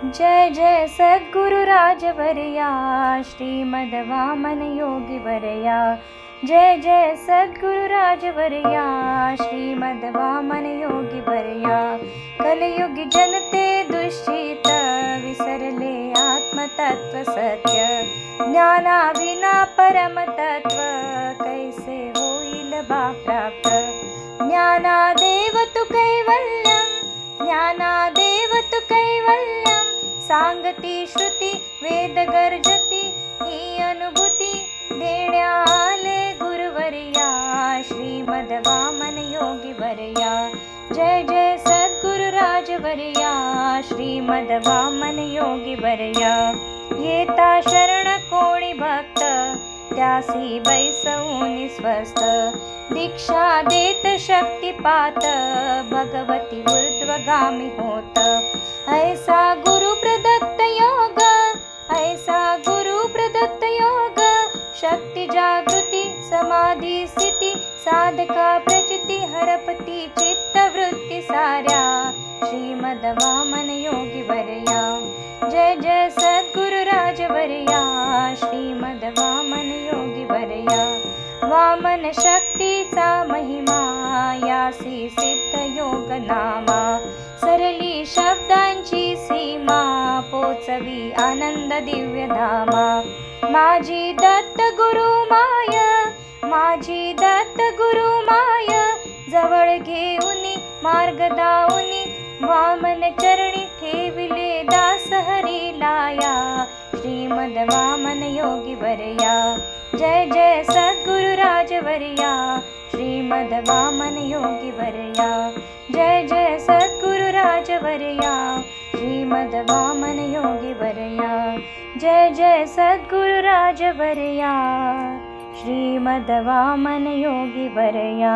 जय जय सद्गुरु राजवर्या श्रीमद् वामन योगी वर्या। जय जय सद्गुरु राजवर्या श्रीमद् वामन योगी वर्या। कलयुग जनते दुष्चित विसरले आत्मतत्व सत्य। ज्ञाना विना परम तत्व कैसे होईल बा प्राप्त। ज्ञानादेव तु कैवल्यम ज्ञानादेव तु कैवल्यम। सांगती श्रुती वेद गर्जती ही अनुभूती देण्या आले गुरुवर्या श्रीमद् वामन योगी वर्या। जय जय सद्गुरु राजवर्या श्रीमद् वामन योगी वर्या। येता शरण कोणी भक्त त्यासी बैसवूनि स्वस्थ। दीक्षा देत शक्तिपात भगवती ऊर्ध्वगामी होत। ऐसा गुरु प्रदत्त योग ऐसा गुरु प्रदत्त योग। शक्ति जागृती समाधि स्थिति साधका प्रचिति हरपति चित्तवृत्ति सार्या श्रीमद् वामन योगी वर्या। जय जय सद्गुरु राजवर्या श्रीमद् वामन योगी वर्या। वामन शक्तीचा महिमा यासी सिद्ध योग नामा। सरली शब्दांची सीमा पोचवी आनंद दिव्य धामा। माझी दत्त गुरु माय माझी दत्त गुरु माय। जवळ घेऊनी मार्ग दाऊनी वामन चरणी ठेविले दास हरी लाया श्रीमद् वामन योगी वर्या। जय जय सद्गुरु राजवर्या श्रीमद् वामन योगी वर्या। जय जय सद्गुरु राजवर्या श्रीमद् वामन योगी वर्या। जय जय सद्गुरु राजवर्या श्रीमद् वामन योगी वर्या।